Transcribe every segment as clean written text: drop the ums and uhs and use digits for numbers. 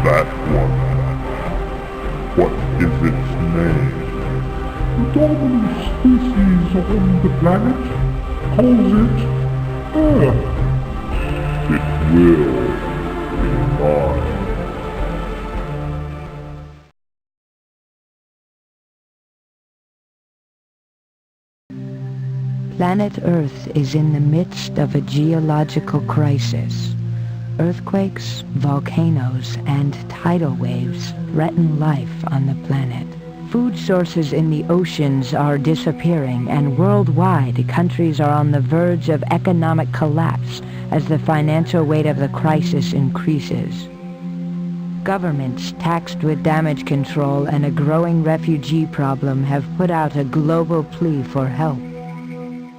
That one. What is its name? The dominant species on the planet calls it Earth. It will be mine. Planet Earth is in the midst of a geological crisis. Earthquakes, volcanoes, and tidal waves threaten life on the planet. Food sources in the oceans are disappearing, and worldwide, countries are on the verge of economic collapse as the financial weight of the crisis increases. Governments taxed with damage control and a growing refugee problem have put out a global plea for help.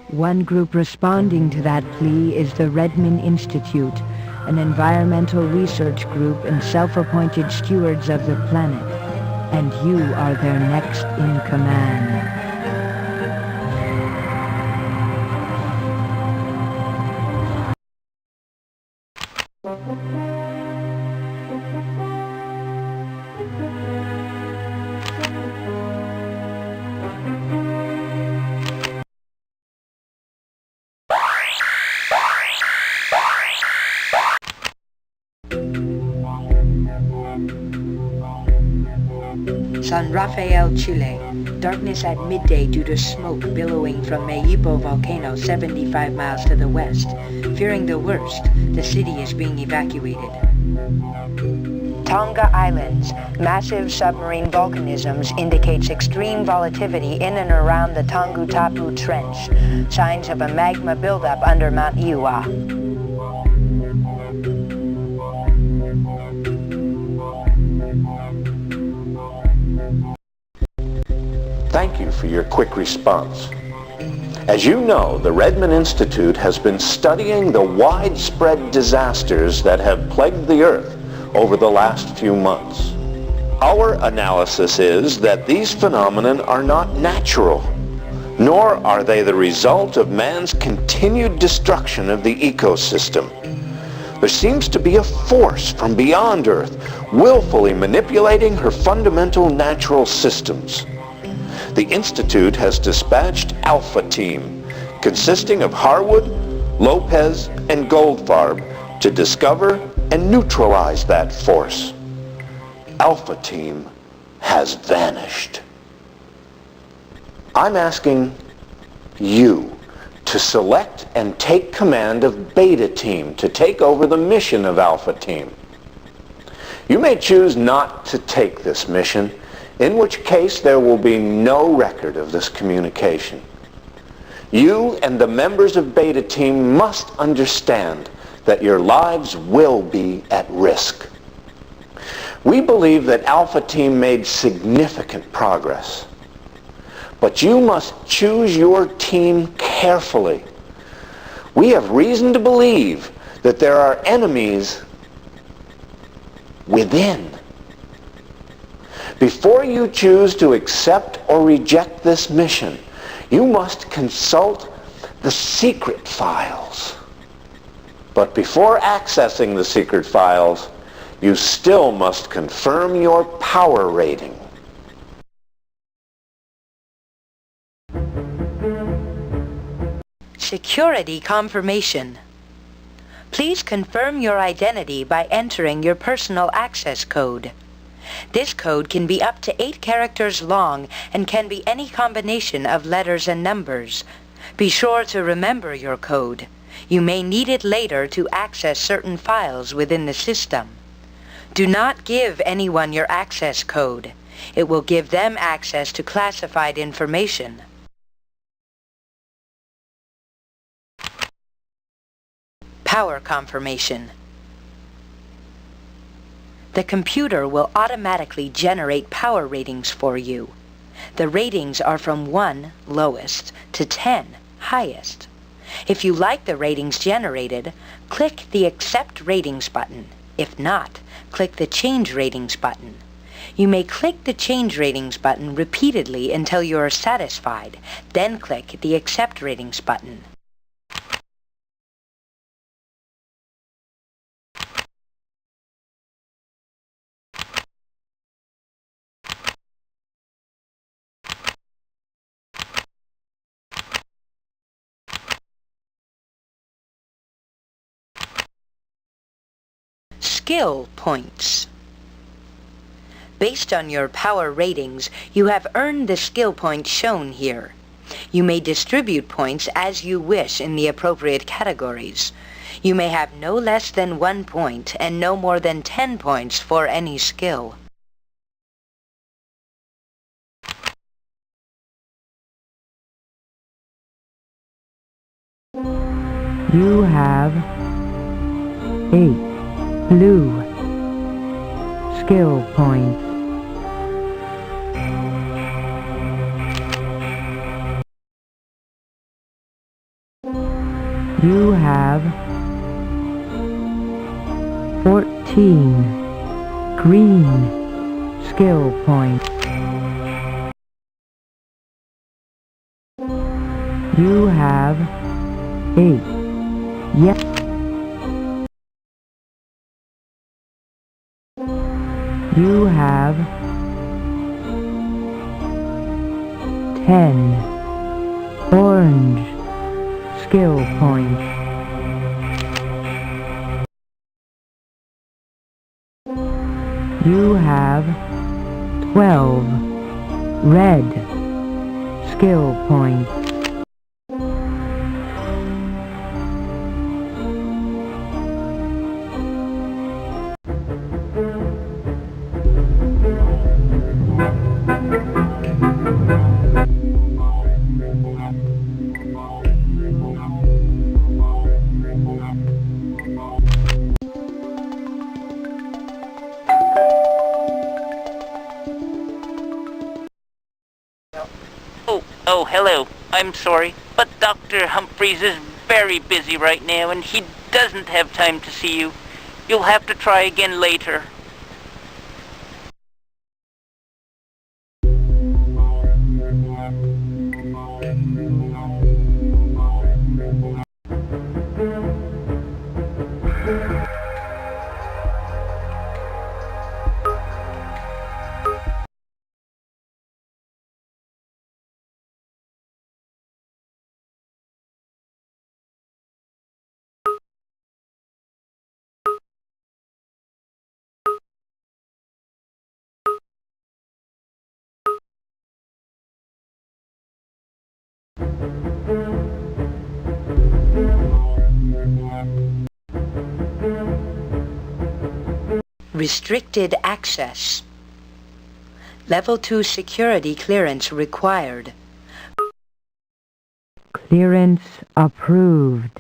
One group responding to that plea is the Redmond Institute, an environmental research group and self-appointed stewards of the planet. And you are their next in command. San Rafael, Chile. Darkness at midday due to smoke billowing from Mayipo volcano 75 miles to the west. Fearing the worst, the city is being evacuated. Tonga Islands. Massive submarine volcanisms indicates extreme volatility in and around the Tongatapu Trench. Signs of a magma buildup under Mount Iwa. Thank you for your quick response. As you know, the Redmond Institute has been studying the widespread disasters that have plagued the Earth over the last few months. Our analysis is that these phenomena are not natural, nor are they the result of man's continued destruction of the ecosystem. There seems to be a force from beyond Earth willfully manipulating her fundamental natural systems. The Institute has dispatched Alpha Team, consisting of Harwood, Lopez, and Goldfarb, to discover and neutralize that force. Alpha Team has vanished. I'm asking you to select and take command of Beta Team to take over the mission of Alpha Team. You may choose not to take this mission, in which case there will be no record of this communication. You and the members of Beta Team must understand that your lives will be at risk. We believe that Alpha Team made significant progress, but you must choose your team carefully. We have reason to believe that there are enemies within. Before you choose to accept or reject this mission, you must consult the secret files. But before accessing the secret files, you still must confirm your power rating. Security confirmation. Please confirm your identity by entering your personal access code. This code can be up to 8 characters long and can be any combination of letters and numbers. Be sure to remember your code. You may need it later to access certain files within the system. Do not give anyone your access code. It will give them access to classified information. Power confirmation. The computer will automatically generate power ratings for you. The ratings are from 1, lowest, to 10, highest. If you like the ratings generated, click the Accept Ratings button. If not, click the Change Ratings button. You may click the Change Ratings button repeatedly until you are satisfied, then click the Accept Ratings button. skill points. Based on your power ratings, you have earned the skill points shown here. You may distribute points as you wish in the appropriate categories. You may have no less than 1 point and no more than 10 points for any skill. You have 8 blue skill points. You have 14 green skill points. You have 8 yellow. You have 10 orange skill points. You have 12 red skill points. Oh, hello. I'm sorry, but Dr. Humphreys is very busy right now, and he doesn't have time to see you. You'll have to try again later. Restricted access. Level 2 security clearance required. Clearance approved.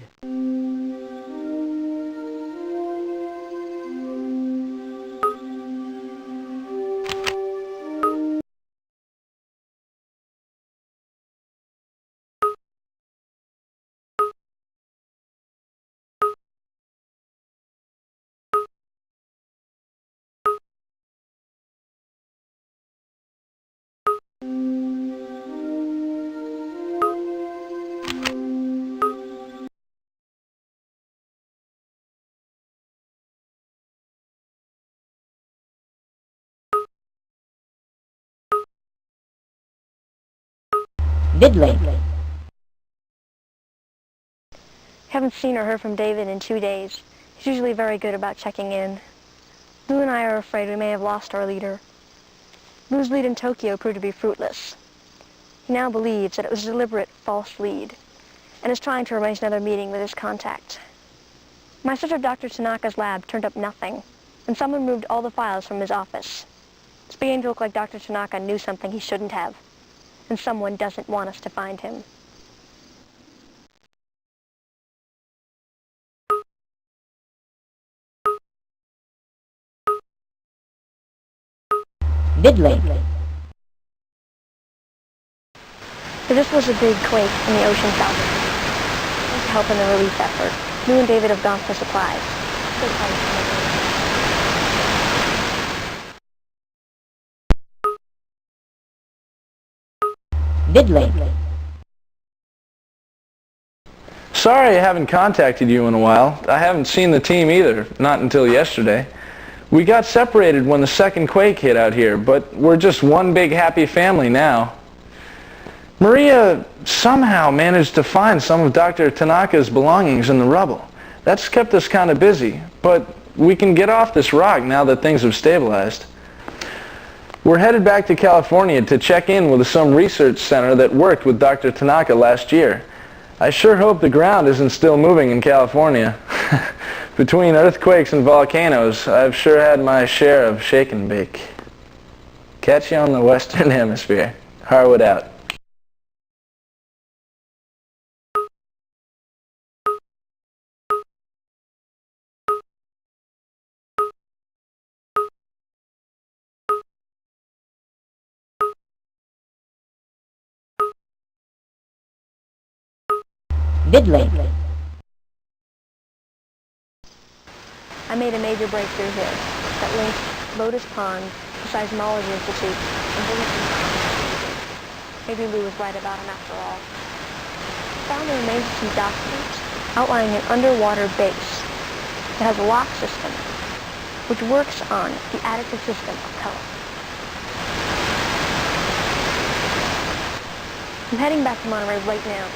Vidley. Haven't seen or heard from David in 2 days. He's usually very good about checking in. Lou and I are afraid we may have lost our leader. Lou's lead in Tokyo proved to be fruitless. He now believes that it was a deliberate false lead and is trying to arrange another meeting with his contact. My search of Dr. Tanaka's lab turned up nothing, and someone moved all the files from his office. It's beginning to look like Dr. Tanaka knew something he shouldn't have, and someone doesn't want us to find him. Vidley. So this was a big quake in the ocean south. To help in the relief effort, Lou and David have gone for supplies. Vidley. Sorry I haven't contacted you in a while. I haven't seen the team either, not until yesterday. We got separated when the second quake hit out here, but we're just one big happy family now. Maria somehow managed to find some of Dr. Tanaka's belongings in the rubble. That's kept us kind of busy, but We can get off this rock now that things have stabilized. We're headed back to California to check in with some research center that worked with Dr. Tanaka last year. I sure hope the ground isn't still moving in California. Between earthquakes and volcanoes, I've sure had my share of shake and bake. Catch you on the Western Hemisphere. Harwood out. Vidlink. I made a major breakthrough here that linked Lotus Pond, the Seismology Institute, and Billington. Maybe Lou was right about him after all. Found the remains of some documents outlining an underwater base that has a lock system which works on the additive system of color. I'm heading back to Monterey right now.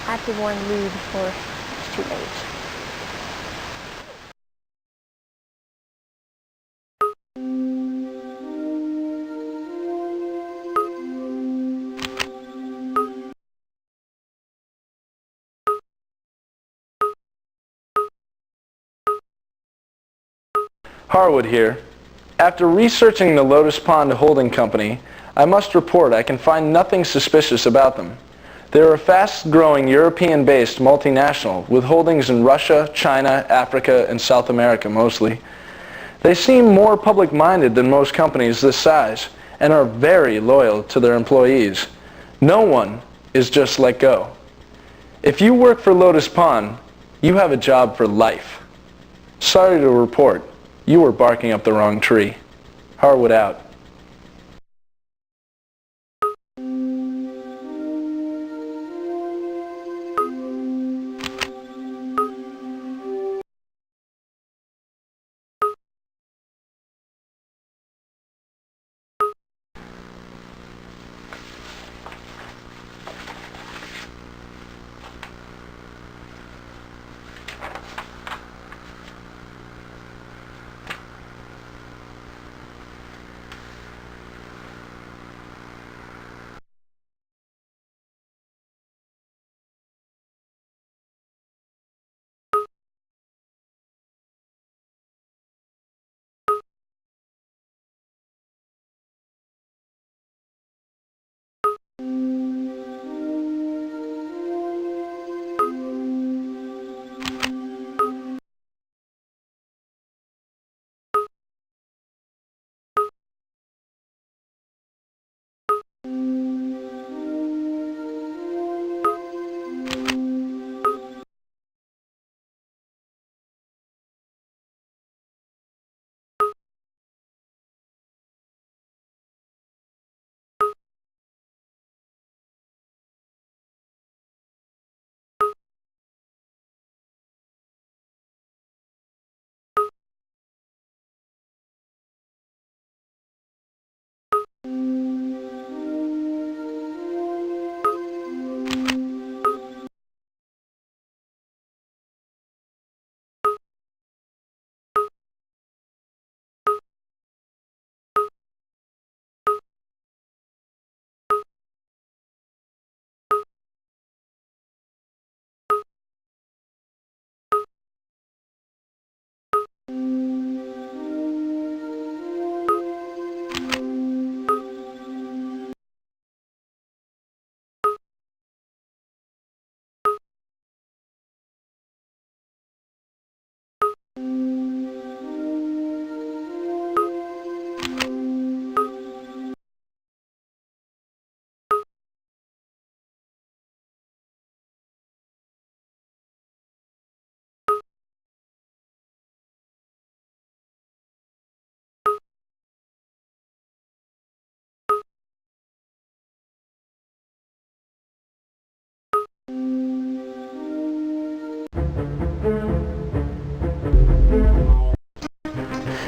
I have to warn Lou before it's too late. Harwood here. After researching the Lotus Pond Holding Company, I must report I can find nothing suspicious about them. They're a fast-growing European-based multinational with holdings in Russia, China, Africa, and South America mostly. They seem more public-minded than most companies this size and are very loyal to their employees. No one is just let go. If you work for Lotus Pond, you have a job for life. Sorry to report, you were barking up the wrong tree. Harwood out.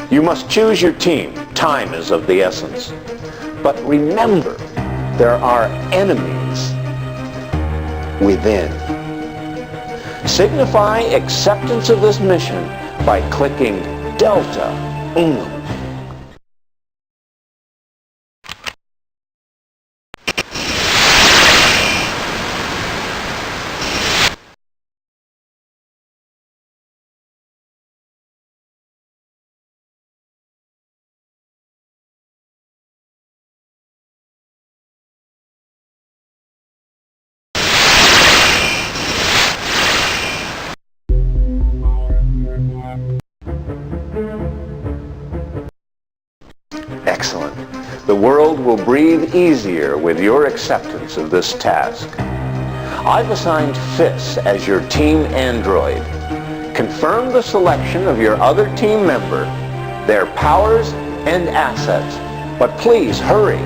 You must choose your team. Time is of the essence. But remember, there are enemies within. Signify acceptance of this mission by clicking Delta Unum. Excellent. The world will breathe easier with your acceptance of this task. I've assigned Fizz as your team android. Confirm the selection of your other team member, their powers and assets. But please hurry.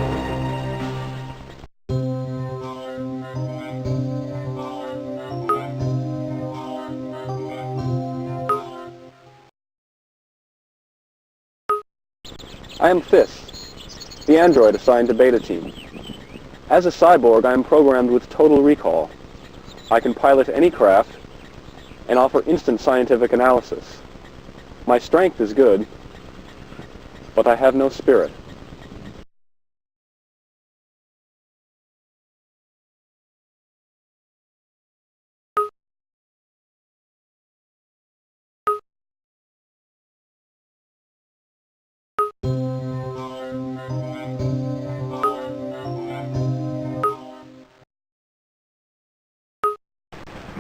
I am Fizz, the android assigned to Beta Team. As a cyborg, I am programmed with total recall. I can pilot any craft and offer instant scientific analysis. My strength is good, but I have no spirit.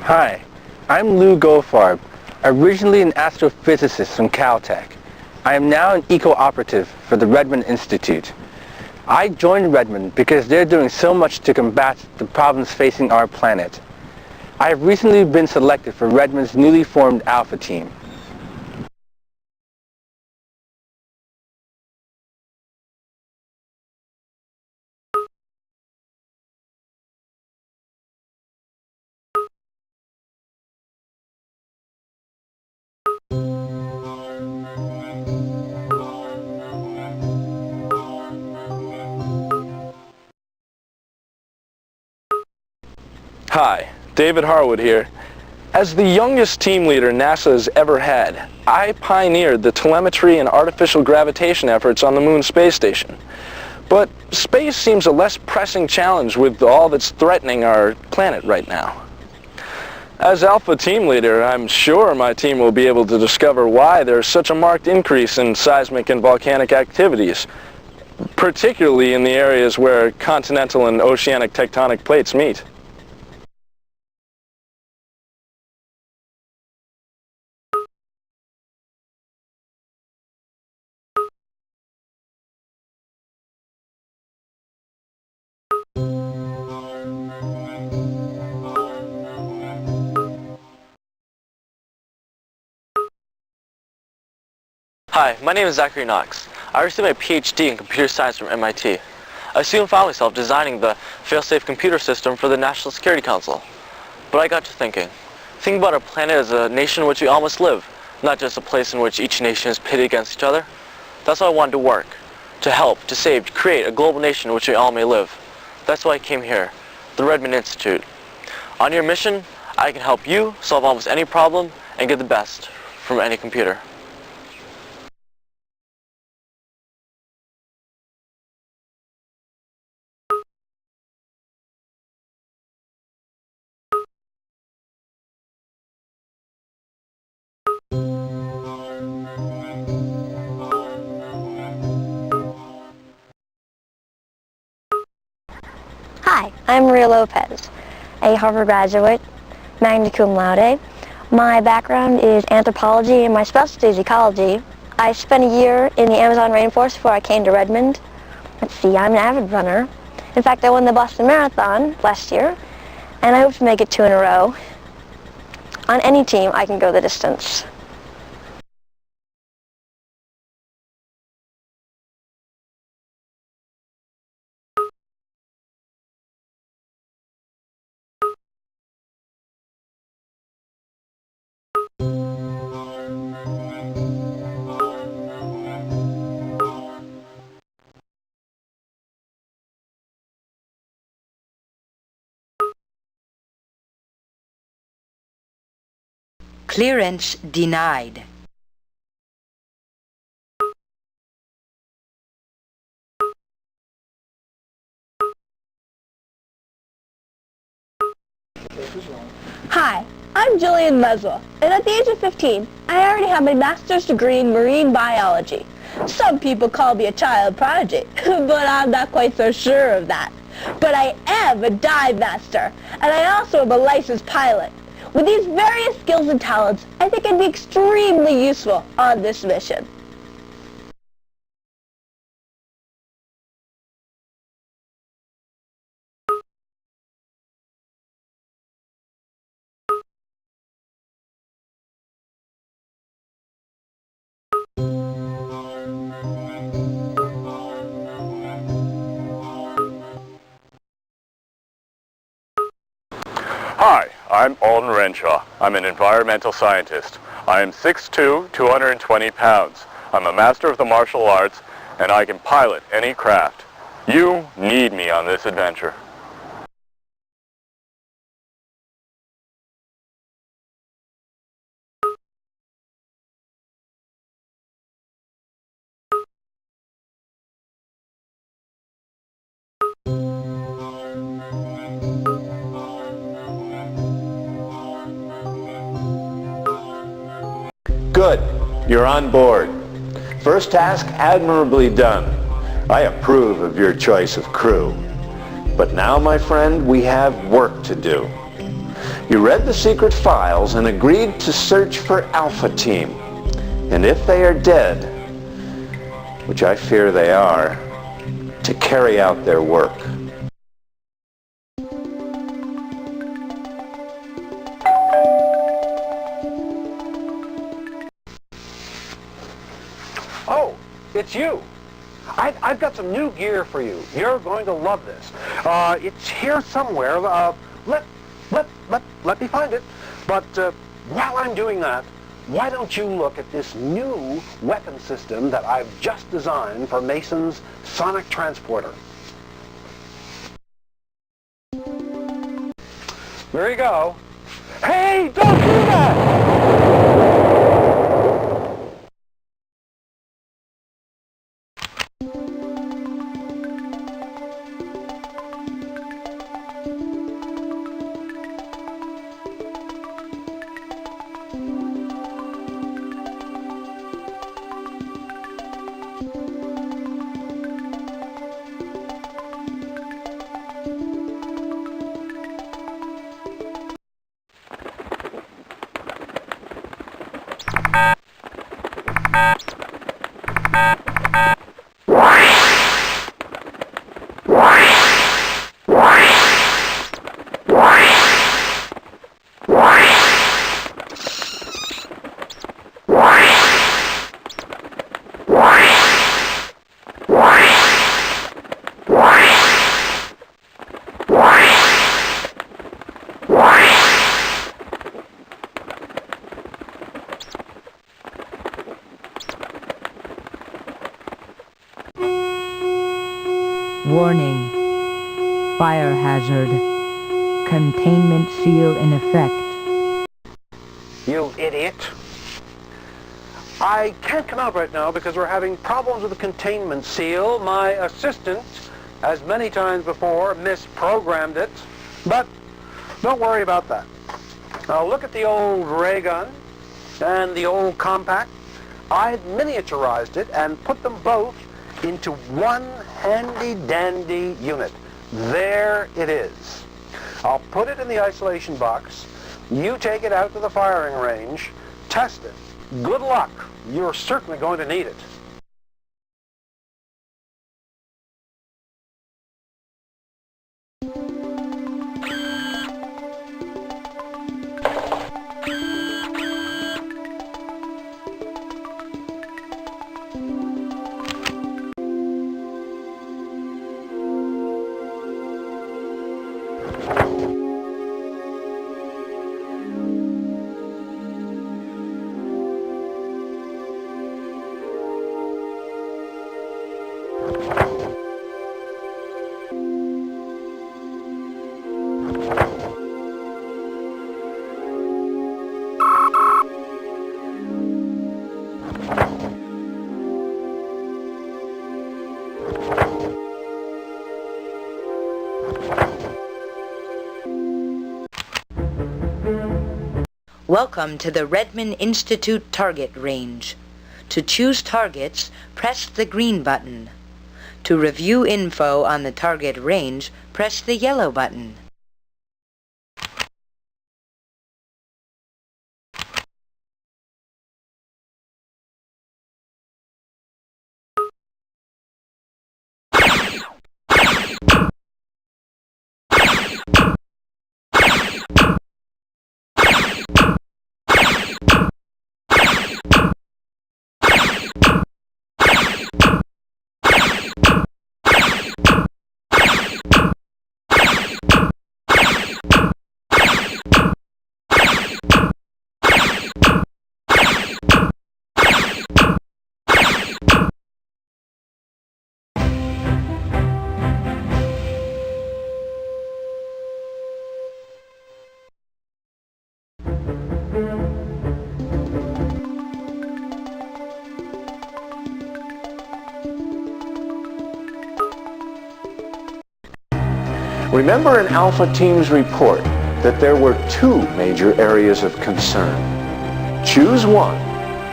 Hi, I'm Lou Goldfarb, originally an astrophysicist from Caltech. I am now an eco-operative for the Redmond Institute. I joined Redmond because they're doing so much to combat the problems facing our planet. I have recently been selected for Redmond's newly formed Alpha Team. Hi, David Harwood here. As the youngest team leader NASA has ever had, I pioneered the telemetry and artificial gravitation efforts on the Moon space station. But space seems a less pressing challenge with all that's threatening our planet right now. As Alpha team leader, I'm sure my team will be able to discover why there's such a marked increase in seismic and volcanic activities, particularly in the areas where continental and oceanic tectonic plates meet. Hi, my name is Zachary Knox. I received my PhD in computer science from MIT. I soon found myself designing the fail-safe computer system for the National Security Council. But I got to thinking about our planet as a nation in which we all must live, not just a place in which each nation is pitted against each other. That's why I wanted to work, to help, to save, to create a global nation in which we all may live. That's why I came here, the Redmond Institute. On your mission, I can help you solve almost any problem and get the best from any computer. Hi, I'm Maria Lopez, a Harvard graduate, magna cum laude. My background is anthropology and my specialty is ecology. I spent a year in the Amazon rainforest before I came to Redmond. Let's see, I'm an avid runner. In fact, I won the Boston Marathon last year, and I hope to make it 2 in a row. On any team, I can go the distance. Clearance denied. Hi, I'm Jillian Meswell, and at the age of 15, I already have my master's degree in marine biology. Some people call me a child prodigy, but I'm not quite so sure of that. But I am a dive master, and I also am a licensed pilot. With these various skills and talents, I think I'd be extremely useful on this mission. Hi, I'm Alden Renshaw. I'm an environmental scientist. I am 6'2", 220 pounds. I'm a master of the martial arts, and I can pilot any craft. You need me on this adventure. Good. You're on board. First task admirably done. I approve of your choice of crew. But now, my friend, we have work to do. You read the secret files and agreed to search for Alpha Team. And if they are dead, which I fear they are, to carry out their work. Oh, it's you. I've got some new gear for you. You're going to love this. It's here somewhere. Let me find it. But while I'm doing that, why don't you look at this new weapon system that I've just designed for Mason's sonic transporter. There you go. Hey, don't do that! Warning. Fire hazard. Containment seal in effect. You idiot. I can't come out right now because we're having problems with the containment seal. My assistant, as many times before, misprogrammed it. But don't worry about that. Now look at the old ray gun and the old compact. I miniaturized it and put them both into one handy-dandy unit. There it is. I'll put it in the isolation box. You take it out to the firing range, test it. Good luck. You're certainly going to need it. Welcome to the Redmond Institute Target Range. To choose targets, press the green button. To review info on the target range, press the yellow button. Remember in Alpha Team's report that there were two major areas of concern. Choose one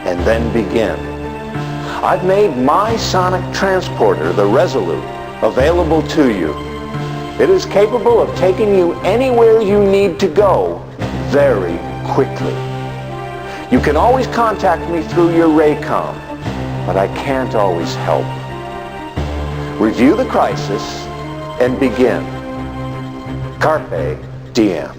and then begin. I've made my sonic transporter, the Resolute, available to you. It is capable of taking you anywhere you need to go very quickly. You can always contact me through your Raycom, but I can't always help. Review the crisis and begin. Carpe diem.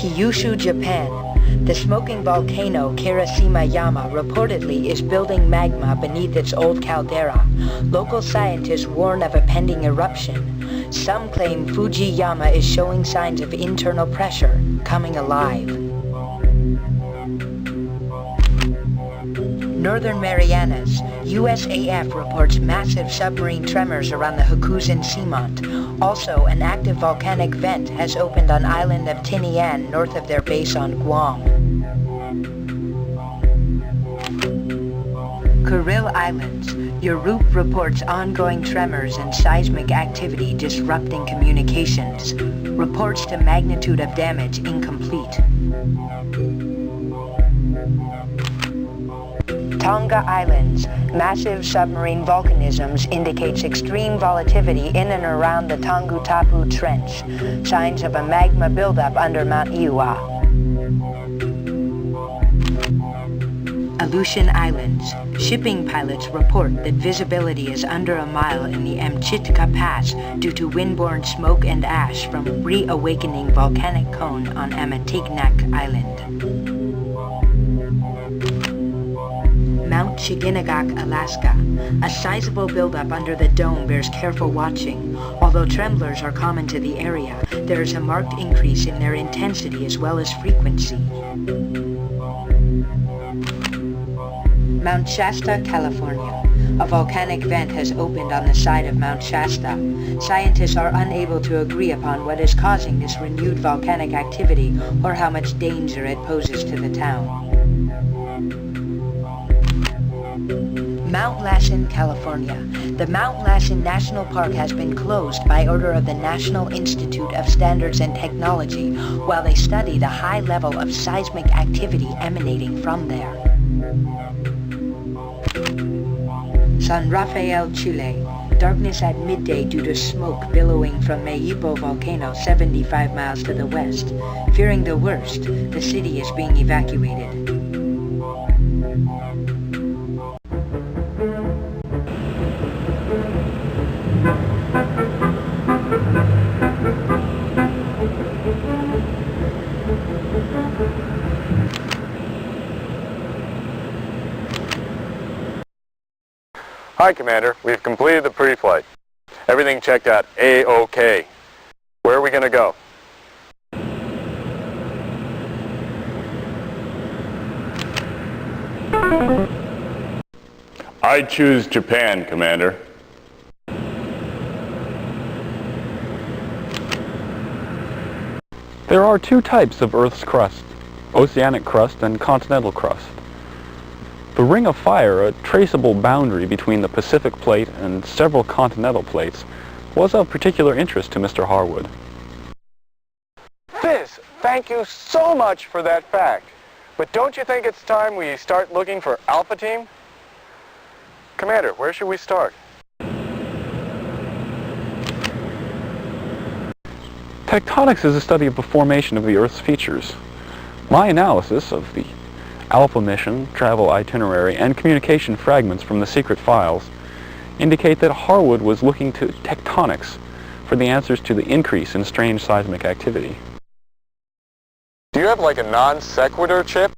Kyushu, Japan. The smoking volcano Kirishima-yama reportedly is building magma beneath its old caldera. Local scientists warn of a pending eruption. Some claim Fuji-yama is showing signs of internal pressure, coming alive. Northern Marianas. USAF reports massive submarine tremors around the Hokkaido Seamount. Also, an active volcanic vent has opened on island of Tinian north of their base on Guam. Kuril Islands. Europe reports ongoing tremors and seismic activity disrupting communications. Reports to magnitude of damage incomplete. Tonga Islands. Massive submarine volcanisms indicates extreme volatility in and around the Tongatapu Trench. Signs of a magma buildup under Mount Iwa. Aleutian Islands. Shipping pilots report that visibility is under a mile in the Amchitka Pass due to windborne smoke and ash from reawakening volcanic cone on Amatignak Island. Mount Shiginagak, Alaska. A sizable buildup under the dome bears careful watching. Although tremblers are common to the area, there is a marked increase in their intensity as well as frequency. Mount Shasta, California. A volcanic vent has opened on the side of Mount Shasta. Scientists are unable to agree upon what is causing this renewed volcanic activity or how much danger it poses to the town. Mount Lassen, California. The Mount Lassen National Park has been closed by order of the National Institute of Standards and Technology while they study the high level of seismic activity emanating from there. San Rafael, Chile. Darkness at midday due to smoke billowing from Maipo volcano 75 miles to the west. Fearing the worst, the city is being evacuated. Hi, Commander. We've completed the pre-flight. Everything checked out A-OK. Where are we going to go? I choose Japan, Commander. There are two types of Earth's crust, oceanic crust and continental crust. The Ring of Fire, a traceable boundary between the Pacific Plate and several continental plates, was of particular interest to Mr. Harwood. Fizz, thank you so much for that fact. But don't you think it's time we start looking for Alpha Team? Commander, where should we start? Tectonics is a study of the formation of the Earth's features. My analysis of the Alpha mission, travel itinerary, and communication fragments from the secret files indicate that Harwood was looking to tectonics for the answers to the increase in strange seismic activity. Do you have like a non sequitur chip?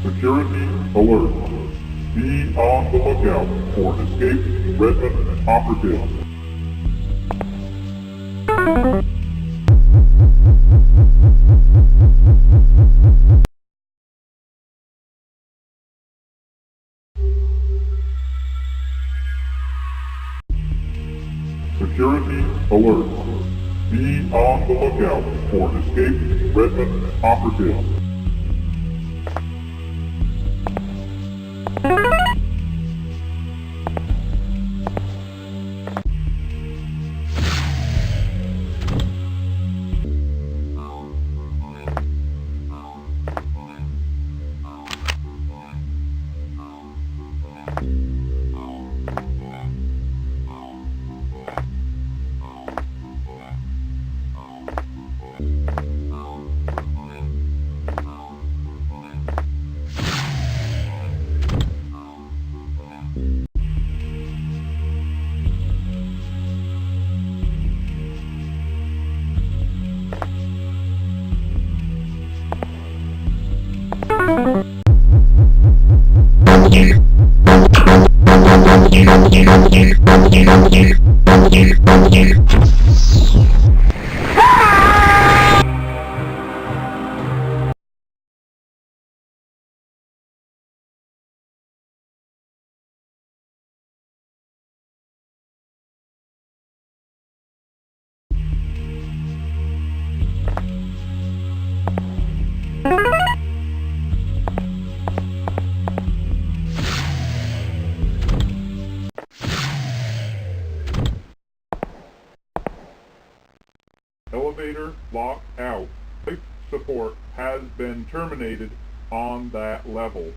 Security alert. Be on the lookout for escaped Redmond and operatives. Security alert. Be on the lookout for escaped Redmond and operatives. Elevator locked out. Life support has been terminated on that level.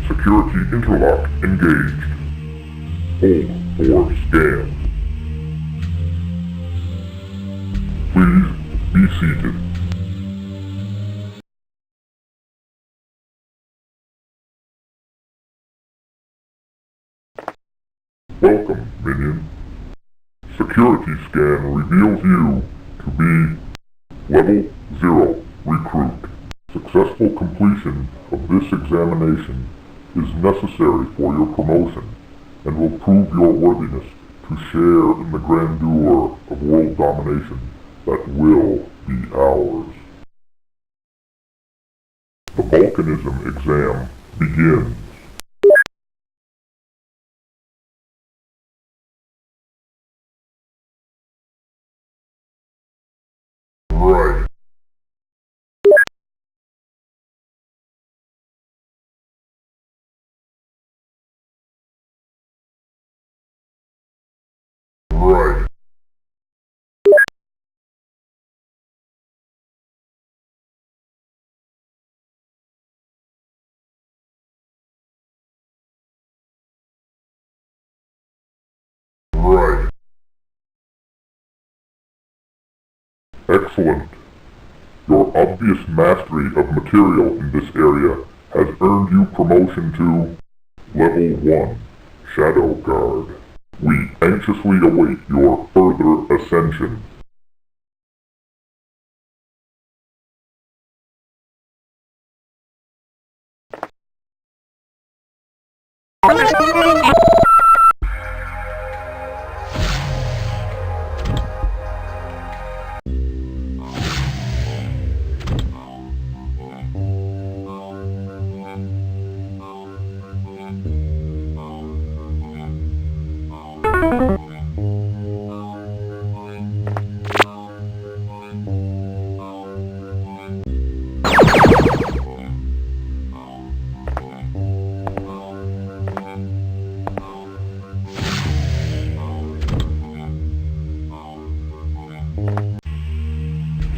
Security interlock engaged. Hold for scan. Please be seated. Welcome, minion. Security scan reveals you to be Level 0 recruit. Successful completion of this examination is necessary for your promotion and will prove your worthiness to share in the grandeur of world domination that will be ours. The volcanism exam begins. Right. Right. Right. Excellent. Your obvious mastery of material in this area has earned you promotion to Level 1, Shadow Guard. We anxiously await your further ascension.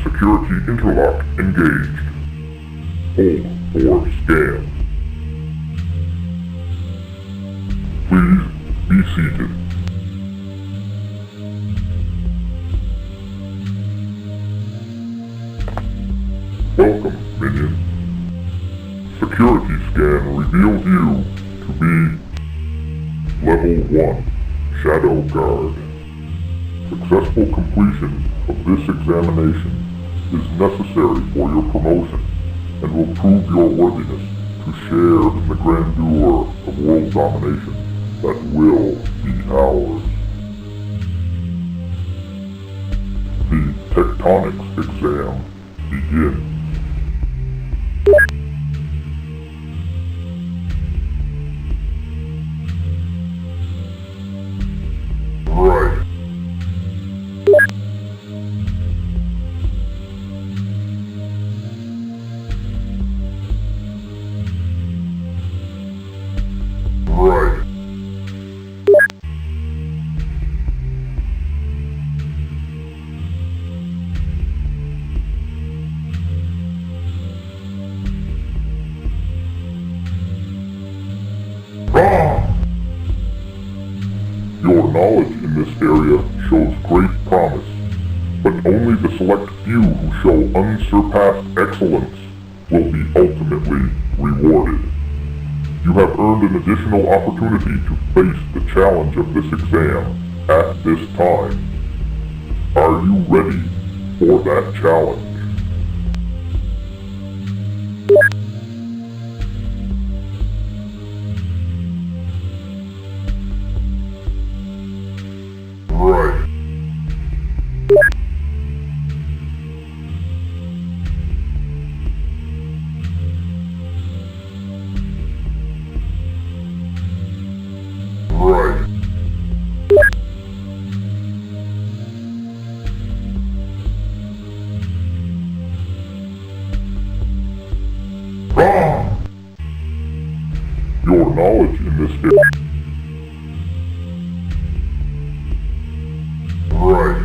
Security interlock engaged. Hold for scan. Please be seated. Welcome, minion. Security scan reveals you to be Level 1, Shadow Guard. Successful completion of this examination is necessary for your promotion and will prove your worthiness to share in the grandeur of world domination that will be ours. The tectonics exam begins. Right. Right. Your knowledge in this area shows great promise, but only the select few who show unsurpassed excellence will be ultimately rewarded. You have earned an additional opportunity to face the challenge of this exam at this time. Are you ready for that challenge? Right. Your knowledge in this area. Right.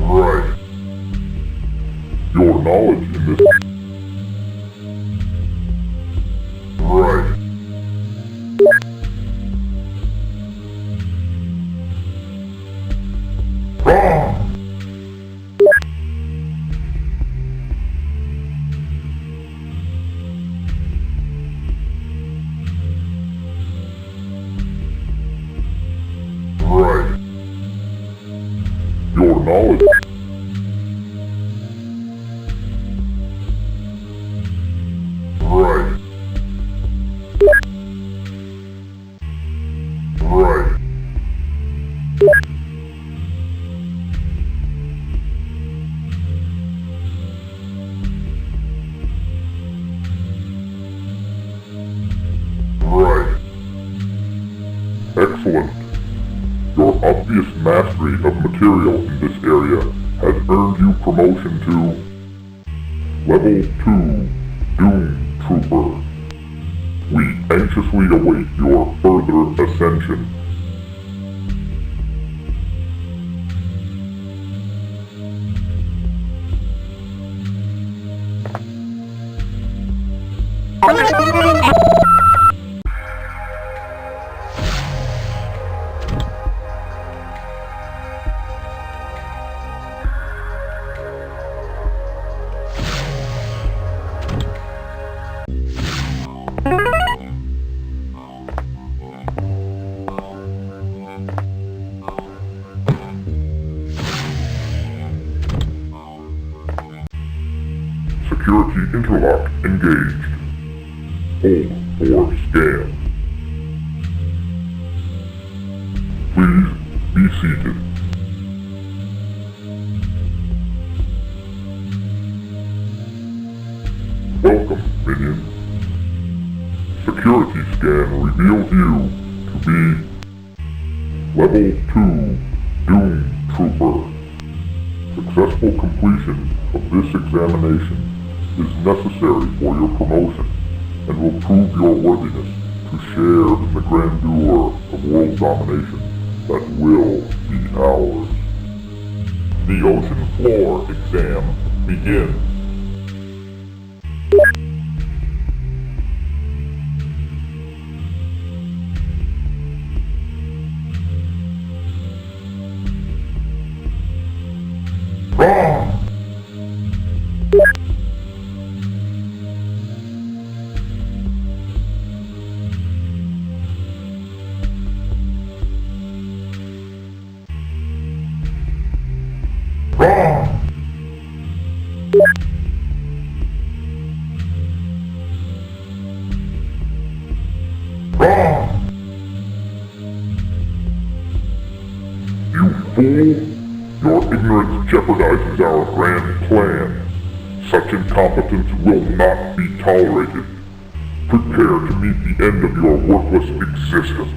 Right. Your knowledge in this. Right. Right. Your knowledge. Right. Right. Right. Excellent. Your obvious mastery of material in this area has earned you promotion to Level 2 Doom Trooper. We anxiously await your further ascension. Security interlock engaged. Hold for scan. Please be seated. Welcome, minion. Security scan reveals you to be Level 2 Doom Trooper. Successful completion of this examination is necessary for your promotion and will prove your worthiness to share in the grandeur of world domination that will be ours. The ocean floor exam begins. You fool! Your ignorance jeopardizes our grand plan. Such incompetence will not be tolerated. Prepare to meet the end of your worthless existence.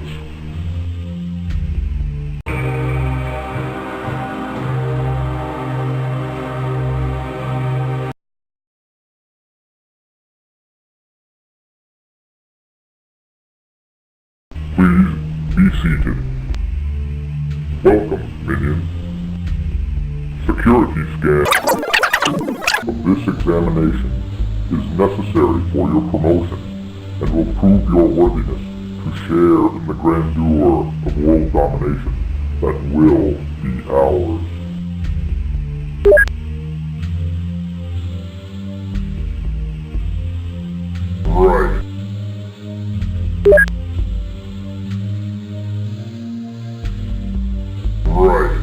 Please be seated. Welcome, minion. Security scan of this examination is necessary for your promotion and will prove your worthiness to share in the grandeur of world domination that will be ours. Right. Right.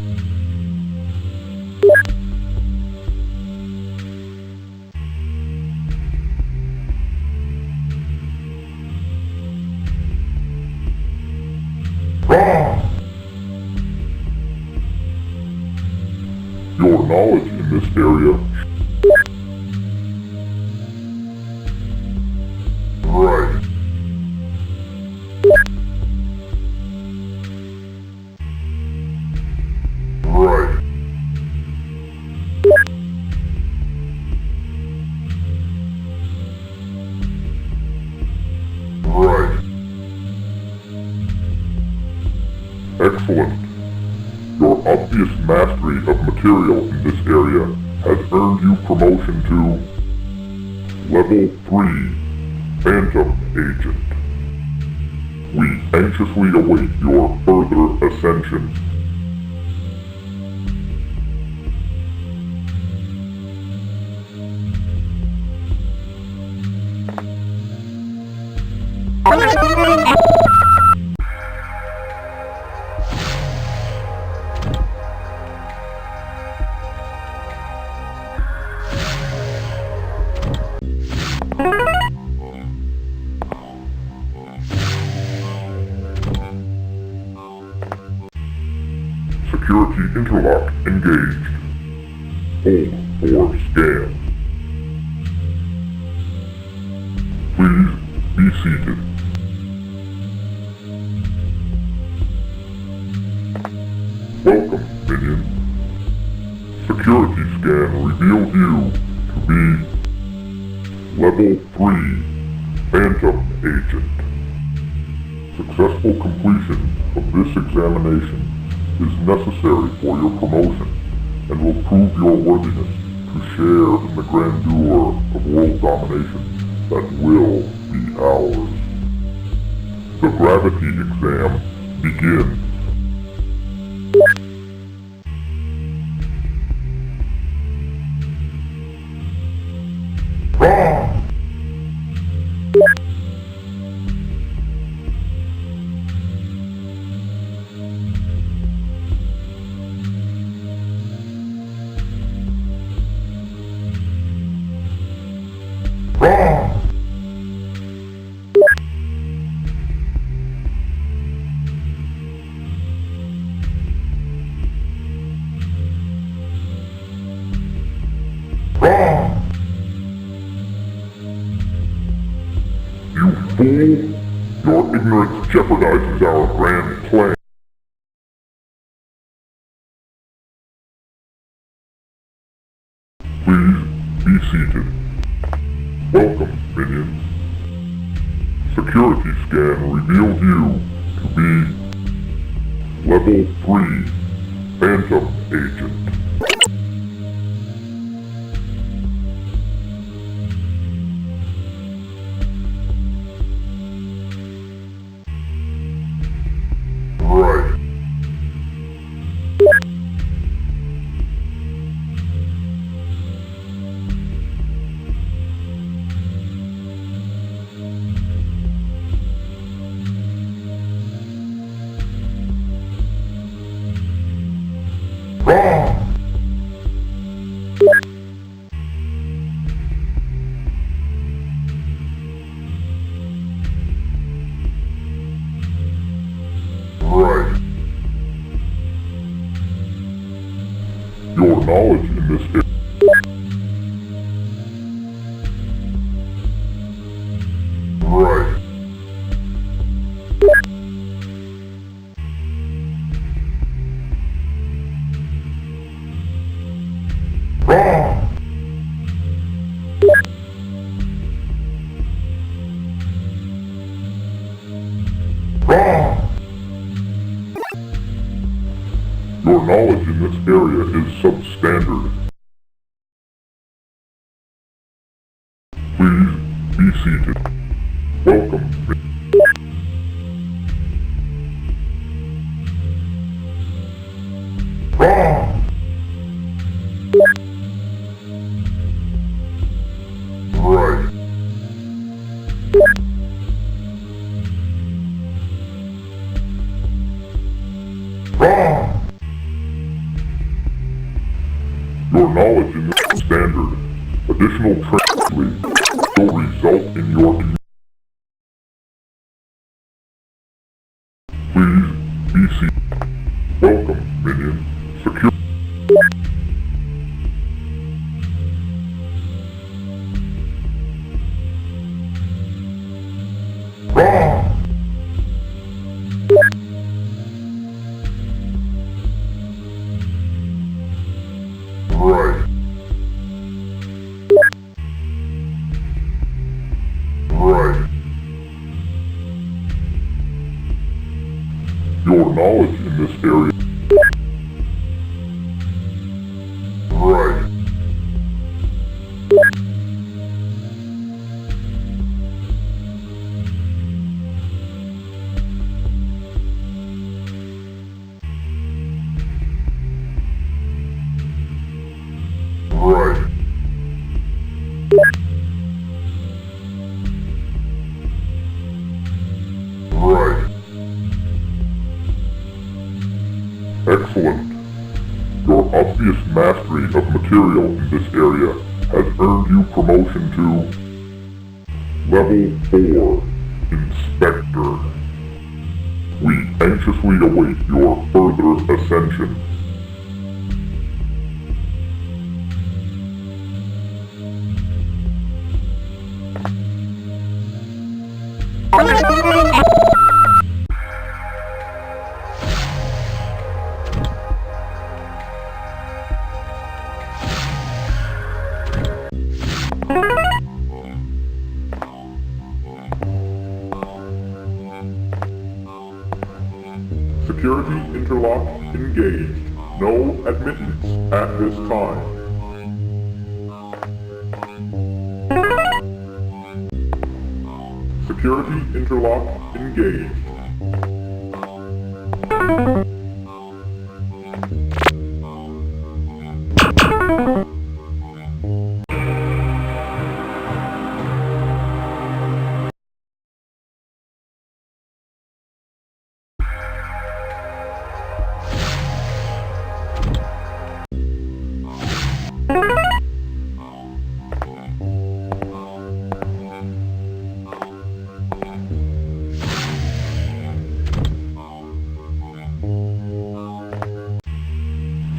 knowledge in this area... Right. Right. Right. Excellent. Your obvious mastery of material in this area has earned you promotion to Level 3 Phantom Agent. We anxiously await your further ascension. Security interlock engaged. Hold for scan. Please be seated. Welcome, minion. Security scan reveals you to be Level 3 Phantom Agent. Successful completion of this examination is necessary for your promotion and will prove your worthiness to share in the grandeur of world domination that will be ours. The gravity exam begins. You fool! Your ignorance jeopardizes our grand plan. Please be seated. Welcome, minions. Security scan reveals you to be Level 3 Phantom Agent. Right. Right. Your knowledge in this area. Right. Your knowledge in this area is substandard. Please be seated. Welcome. Right. Your knowledge in this standard, additional training will result in your... Please be seated. Welcome, minion. Secure... area. Right. Right. Right. Excellent. Your obvious mastery of material in this area has earned you promotion to Level 4 Inspector. We anxiously await your further ascension. Security interlock engaged. No admittance at this time. Security interlock engaged.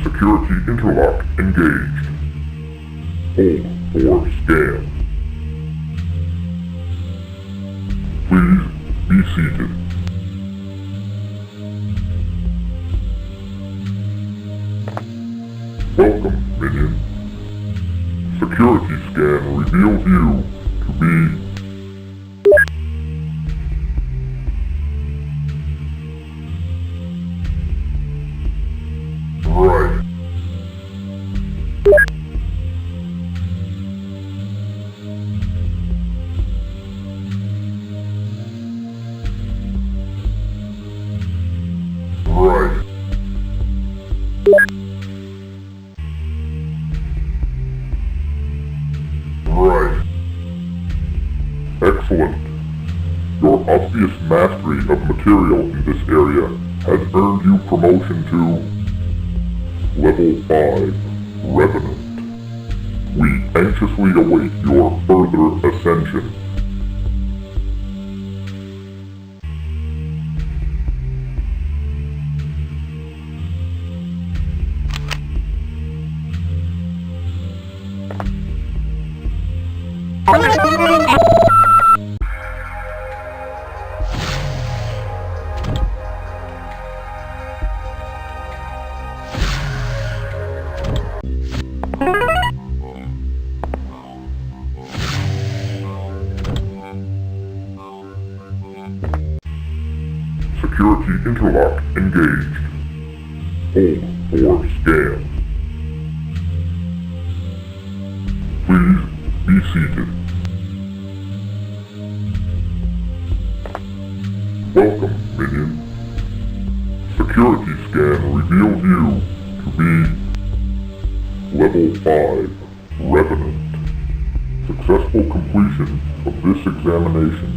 Security interlock engaged. Hold for scan. Please be seated. Welcome, minion. Security scan reveals you to be right. Right. Right. Excellent. Your obvious mastery of material in this area has earned you promotion to Level 5 Redmond. We anxiously await your further ascension. Security interlock engaged. Hold for scan. Please be seated. Welcome, minion. Security scan reveals you to be Level 5 Revenant. Successful completion of this examination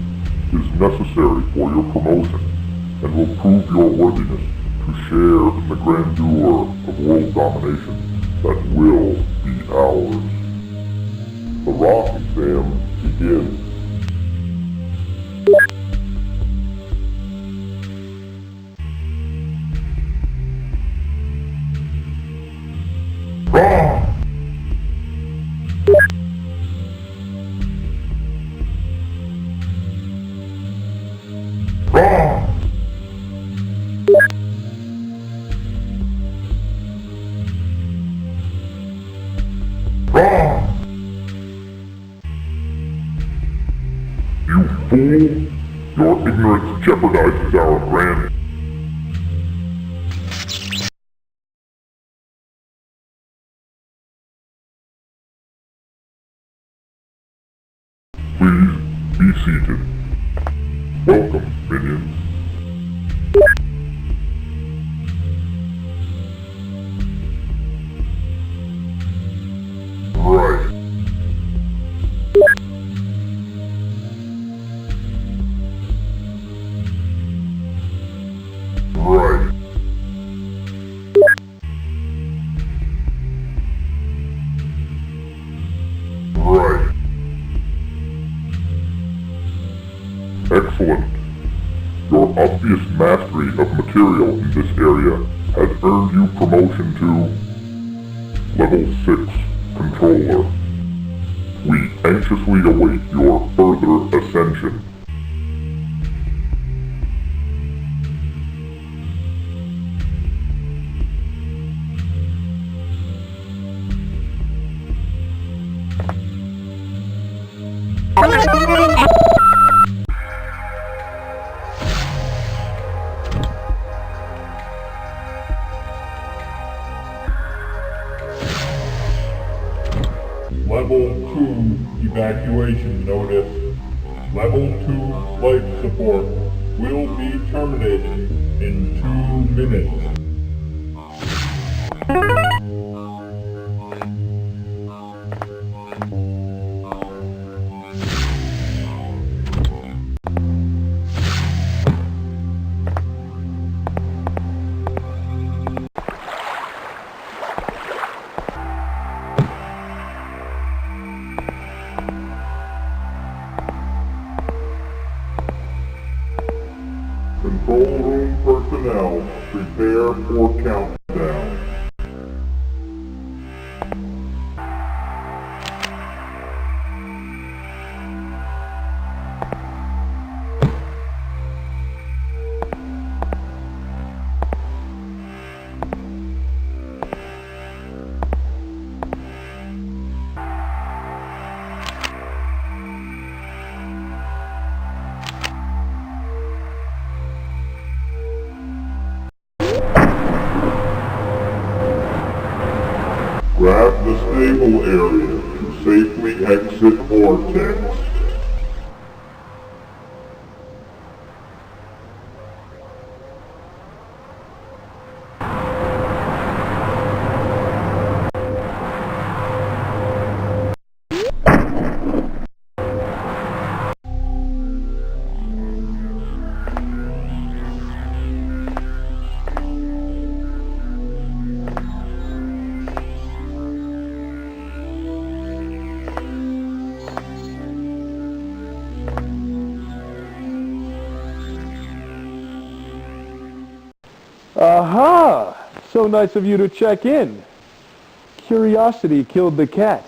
is necessary for your promotion and will prove your worthiness to share in the grandeur of world domination that will be ours. The rock exam begins. Rock! Rock! Rock! You fool! Your ignorance jeopardizes our grand... Please be seated. Welcome, minions. Right. Right. Right. Excellent. Your obvious mastery of material in this area has earned you promotion to Level 6 Controller. We anxiously await your further ascension. Level 2 evacuation notice. Level 2 life support will be terminated in 2 minutes. Control room personnel, prepare for countdown. Grab the stable area to safely exit Vortex. Aha! So nice of you to check in. Curiosity killed the cat,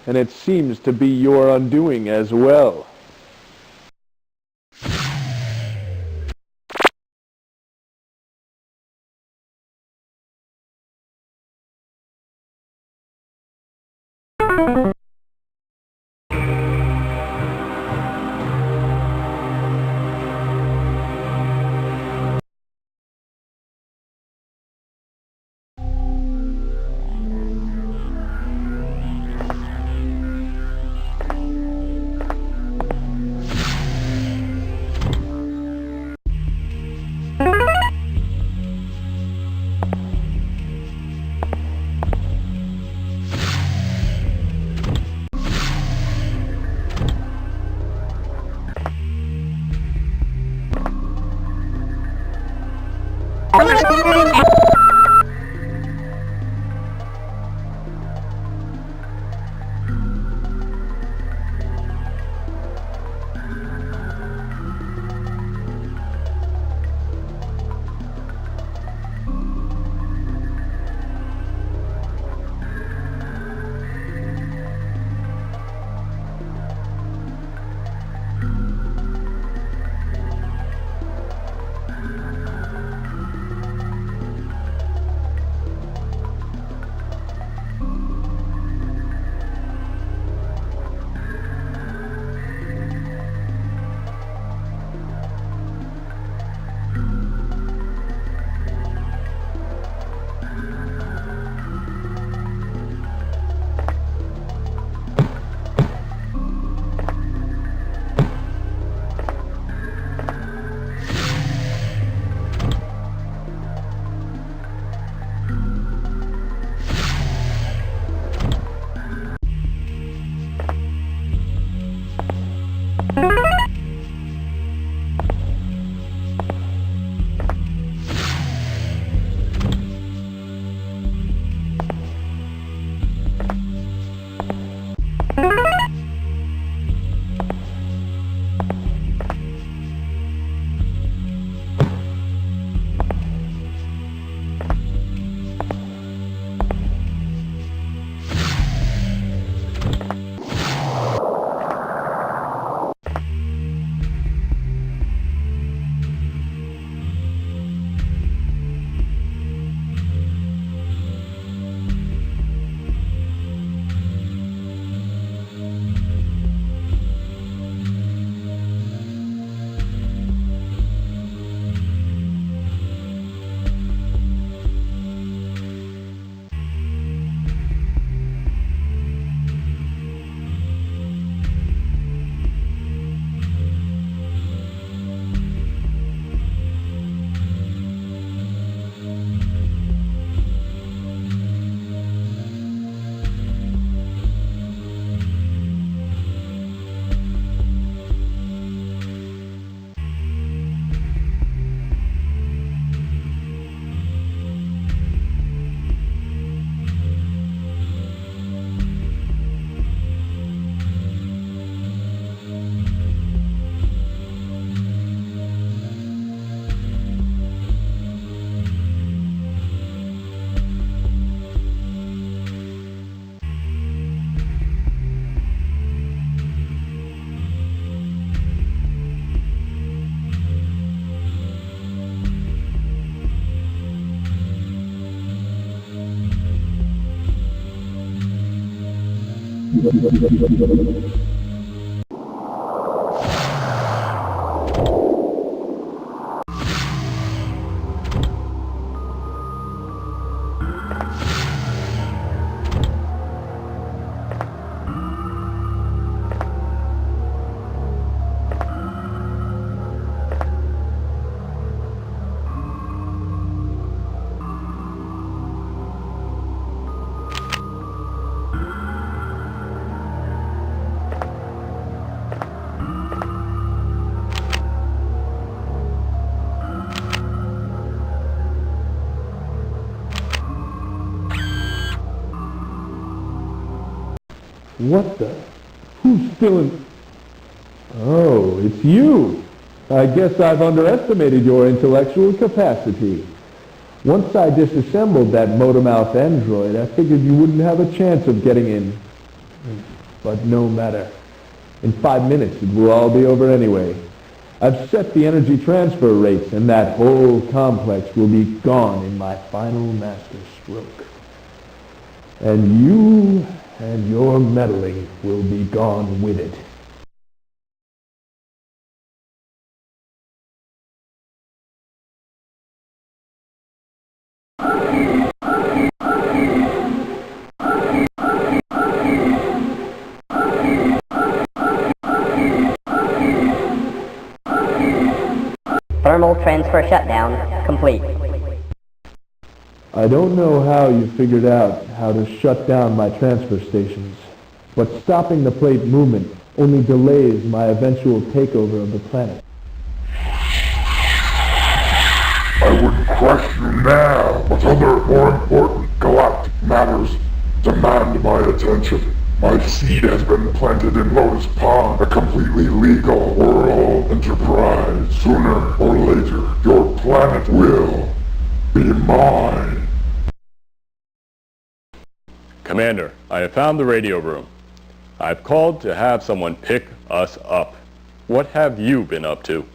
and it seems to be your undoing as well. What the? Who's still in... Oh, it's you. I guess I've underestimated your intellectual capacity. Once I disassembled that motor-mouth android, I figured you wouldn't have a chance of getting in. But no matter. In 5 minutes, it will all be over anyway. I've set the energy transfer rates, and that whole complex will be gone in my final master stroke. And you and your meddling will be gone with it. Thermal transfer shutdown complete. I don't know how you figured out how to shut down my transfer stations, but stopping the plate movement only delays my eventual takeover of the planet. I would crush you now, but other more important galactic matters demand my attention. My seed has been planted in Lotus Pond, a completely legal world enterprise. Sooner or later, your planet will be mine. Commander, I have found the radio room. I've called to have someone pick us up. What have you been up to?